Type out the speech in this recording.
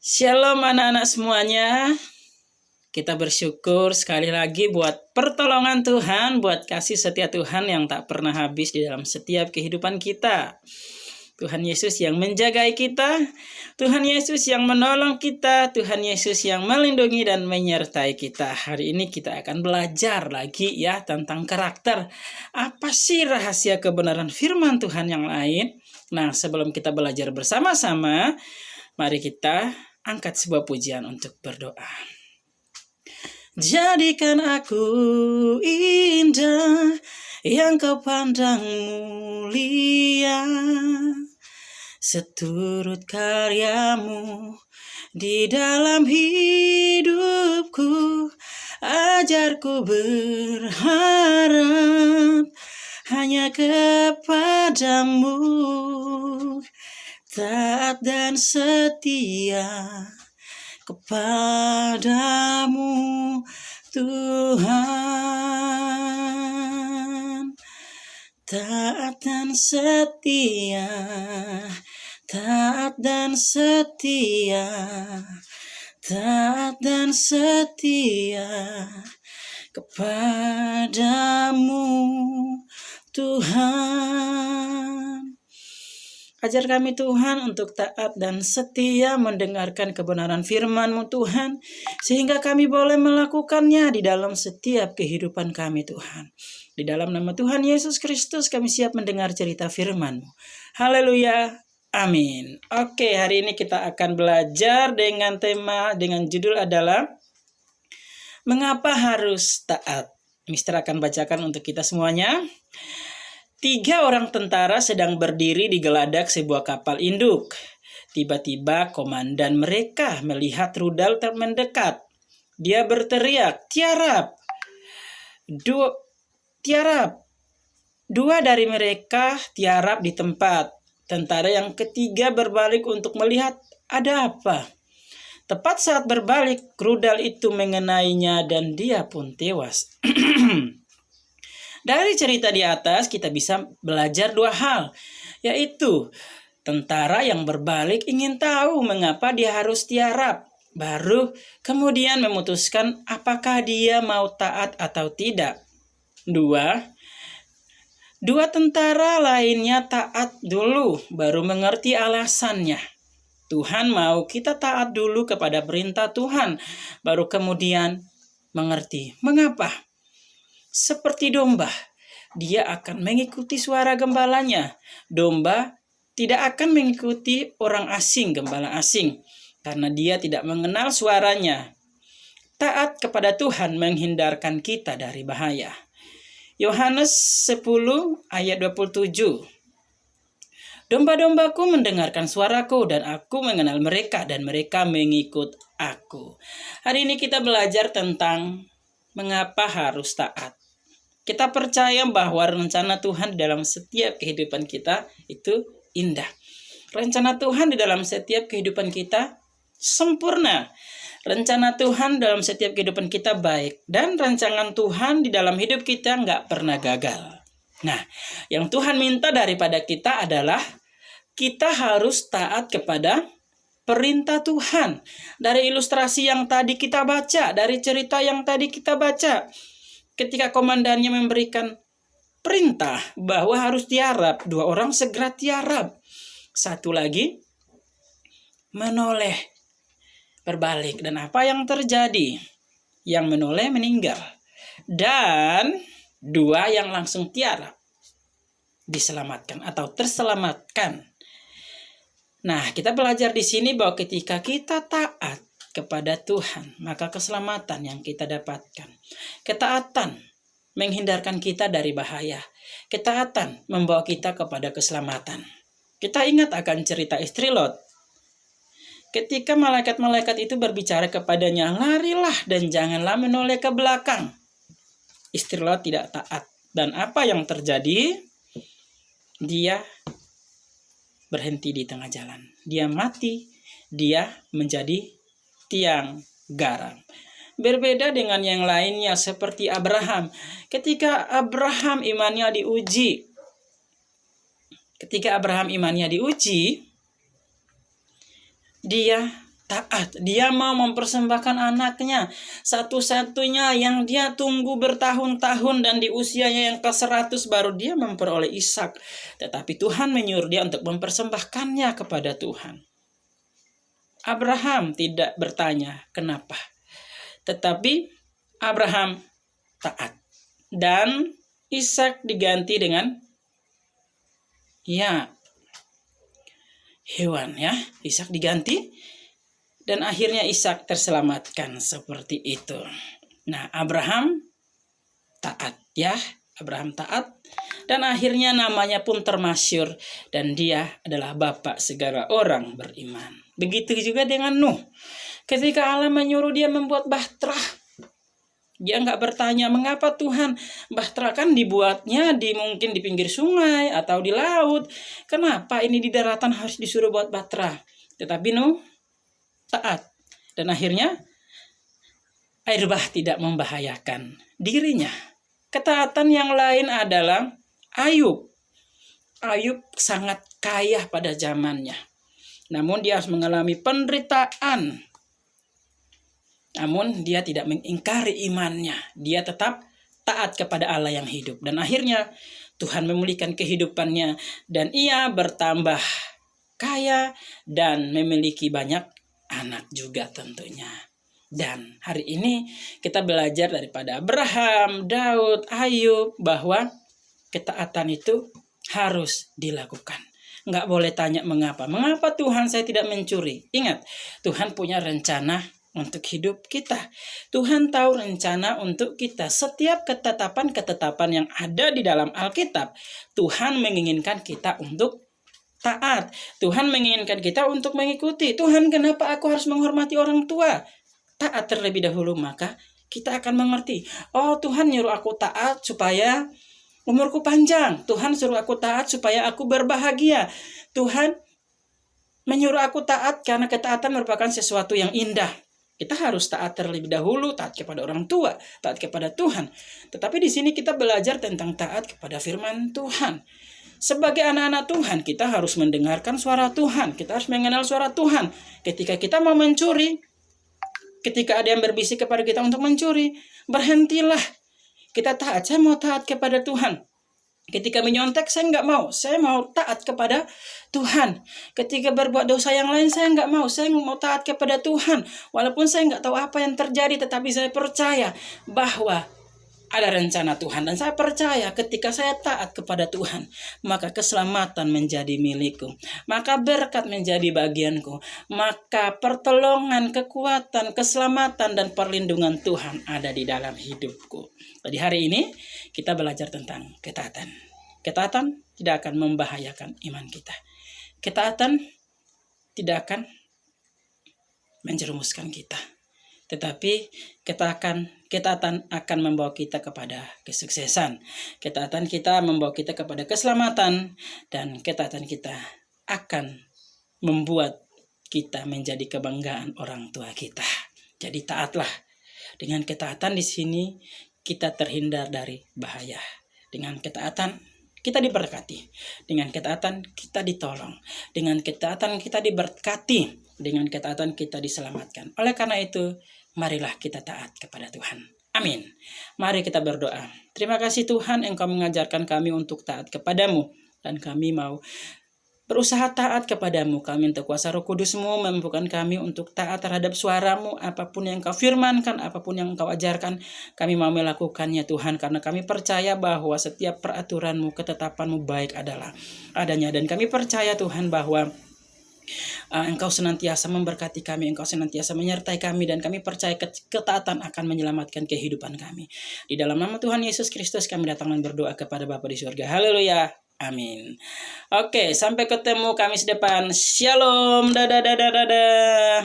Shalom anak-anak semuanya. Kita bersyukur sekali lagi buat pertolongan Tuhan, buat kasih setia Tuhan yang tak pernah habis di dalam setiap kehidupan kita. Tuhan Yesus yang menjagai kita, Tuhan Yesus yang menolong kita, Tuhan Yesus yang melindungi dan menyertai kita. Hari ini kita akan belajar lagi ya tentang karakter. Apa sih rahasia kebenaran firman Tuhan yang lain? Nah, sebelum kita belajar bersama-sama, mari kita angkat sebuah pujian untuk berdoa. Jadikan aku indah yang kau pandang mulia, seturut karyamu di dalam hidupku. Ajarku berharap hanya kepadamu, taat dan setia kepadamu Tuhan. Taat dan setia, taat dan setia, taat dan setia kepadamu Tuhan. Ajar kami Tuhan untuk taat dan setia mendengarkan kebenaran firman-Mu Tuhan, sehingga kami boleh melakukannya di dalam setiap kehidupan kami Tuhan. Di dalam nama Tuhan Yesus Kristus kami siap mendengar cerita firman-Mu. Haleluya, amin. Oke, hari ini kita akan belajar dengan judul adalah Mengapa Harus Taat. Mister akan bacakan untuk kita semuanya. 3 orang tentara sedang berdiri di geladak sebuah kapal induk. Tiba-tiba komandan mereka melihat rudal mendekat. Dia berteriak, "Tiarap! Tiarap!" 2 dari mereka tiarap di tempat. Tentara yang ketiga berbalik untuk melihat ada apa. Tepat saat berbalik, rudal itu mengenainya dan dia pun tewas. Dari cerita di atas kita bisa belajar 2 hal, yaitu tentara yang berbalik ingin tahu mengapa dia harus tiarap, baru kemudian memutuskan apakah dia mau taat atau tidak. 2 tentara lainnya taat dulu, baru mengerti alasannya. Tuhan mau kita taat dulu kepada perintah Tuhan, baru kemudian mengerti mengapa. Seperti domba, dia akan mengikuti suara gembalanya. Domba tidak akan mengikuti orang asing, gembala asing, karena dia tidak mengenal suaranya. Taat kepada Tuhan menghindarkan kita dari bahaya. Yohanes 10 ayat 27. Domba-dombaku mendengarkan suaraku dan aku mengenal mereka dan mereka mengikut aku. Hari ini kita belajar tentang mengapa harus taat. Kita percaya bahwa rencana Tuhan dalam setiap kehidupan kita itu indah. Rencana Tuhan di dalam setiap kehidupan kita sempurna. Rencana Tuhan dalam setiap kehidupan kita baik. Dan rancangan Tuhan di dalam hidup kita nggak pernah gagal. Nah, yang Tuhan minta daripada kita adalah kita harus taat kepada perintah Tuhan. Dari ilustrasi yang tadi kita baca, dari cerita yang tadi kita baca, ketika komandannya memberikan perintah bahwa harus tiarap, 2 orang segera tiarap. 1 lagi menoleh, berbalik. Dan apa yang terjadi? Yang menoleh meninggal. Dan 2 yang langsung tiarap diselamatkan atau terselamatkan. Nah, kita belajar di sini bahwa ketika kita taat kepada Tuhan, maka keselamatan yang kita dapatkan. Ketaatan menghindarkan kita dari bahaya. Ketaatan membawa kita kepada keselamatan. Kita ingat akan cerita istri Lot. Ketika malaikat-malaikat itu berbicara kepadanya, "Larilah dan janganlah menoleh ke belakang." Istri Lot tidak taat. Dan apa yang terjadi? Dia berhenti di tengah jalan. Dia mati. Dia menjadi tiang garam. Berbeda dengan yang lainnya seperti Abraham. Ketika Abraham imannya diuji, dia taat. Dia mau mempersembahkan anaknya, satu-satunya yang dia tunggu bertahun-tahun, dan di usianya yang ke-100 baru dia memperoleh Ishak. Tetapi Tuhan menyuruh dia untuk mempersembahkannya kepada Tuhan. Abraham tidak bertanya kenapa, tetapi Abraham taat. Dan Ishak diganti dengan hewan ya. Ishak diganti dan akhirnya Ishak terselamatkan seperti itu. Nah, Abraham taat ya. Abraham taat dan akhirnya namanya pun termasyhur dan dia adalah bapak segala orang beriman. Begitu juga dengan Nuh. Ketika Allah menyuruh dia membuat bahtera, dia nggak bertanya mengapa Tuhan, bahtera kan dibuatnya mungkin di pinggir sungai atau di laut. Kenapa ini di daratan harus disuruh buat bahtera? Tetapi Nuh taat dan akhirnya air bah tidak membahayakan dirinya. Ketaatan yang lain adalah Ayub. Ayub sangat kaya pada zamannya. Namun dia harus mengalami penderitaan. Namun dia tidak mengingkari imannya. Dia tetap taat kepada Allah yang hidup. Dan akhirnya Tuhan memulihkan kehidupannya. Dan ia bertambah kaya dan memiliki banyak anak juga tentunya. Dan hari ini kita belajar daripada Abraham, Daud, Ayub bahwa ketaatan itu harus dilakukan. Nggak boleh tanya mengapa. Mengapa Tuhan saya tidak mencuri? Ingat, Tuhan punya rencana untuk hidup kita. Tuhan tahu rencana untuk kita. Setiap ketetapan-ketetapan yang ada di dalam Alkitab, Tuhan menginginkan kita untuk taat. Tuhan menginginkan kita untuk mengikuti. Tuhan, kenapa aku harus menghormati orang tua? Taat terlebih dahulu, maka kita akan mengerti. Oh, Tuhan nyuruh aku taat supaya umurku panjang. Tuhan suruh aku taat supaya aku berbahagia. Tuhan menyuruh aku taat karena ketaatan merupakan sesuatu yang indah. Kita harus taat terlebih dahulu, taat kepada orang tua, taat kepada Tuhan. Tetapi di sini kita belajar tentang taat kepada firman Tuhan. Sebagai anak-anak Tuhan, kita harus mendengarkan suara Tuhan. Kita harus mengenal suara Tuhan. Ketika kita mau mencuri, ketika ada yang berbisik kepada kita untuk mencuri, berhentilah. Kita taat, saya mau taat kepada Tuhan. Ketika menyontek, saya nggak mau. Saya mau taat kepada Tuhan. Ketika berbuat dosa yang lain, saya nggak mau. Saya mau taat kepada Tuhan. Walaupun saya nggak tahu apa yang terjadi, tetapi saya percaya bahwa ada rencana Tuhan. Dan saya percaya ketika saya taat kepada Tuhan, maka keselamatan menjadi milikku. Maka berkat menjadi bagianku. Maka pertolongan, kekuatan, keselamatan, dan perlindungan Tuhan ada di dalam hidupku. Jadi hari ini kita belajar tentang ketaatan. Ketaatan tidak akan membahayakan iman kita. Ketaatan tidak akan menjerumuskan kita. Tetapi ketaatan akan membawa kita kepada kesuksesan. Ketaatan kita membawa kita kepada keselamatan. Dan ketaatan kita akan membuat kita menjadi kebanggaan orang tua kita. Jadi taatlah. Dengan ketaatan di sini kita terhindar dari bahaya. Dengan ketaatan kita diberkati. Dengan ketaatan kita ditolong. Dengan ketaatan kita diberkati. Dengan ketaatan kita diselamatkan. Oleh karena itu, marilah kita taat kepada Tuhan. Amin. Mari kita berdoa. Terima kasih Tuhan, Engkau mengajarkan kami untuk taat kepadamu. Dan kami mau berusaha taat kepadamu. Kami minta kuasa Roh Kudus-Mu memampukan kami untuk taat terhadap suara-Mu. Apapun yang Engkau firmankan, apapun yang Engkau ajarkan, kami mau melakukannya Tuhan. Karena kami percaya bahwa setiap peraturan-Mu, ketetapan-Mu baik adalah adanya. Dan kami percaya Tuhan bahwa Engkau senantiasa memberkati kami, Engkau senantiasa menyertai kami, dan kami percaya ketaatan akan menyelamatkan kehidupan kami. Di dalam nama Tuhan Yesus Kristus kami datang dan berdoa kepada Bapa di surga. Haleluya. Amin. Oke, sampai ketemu Kamis depan. Shalom. Dadah.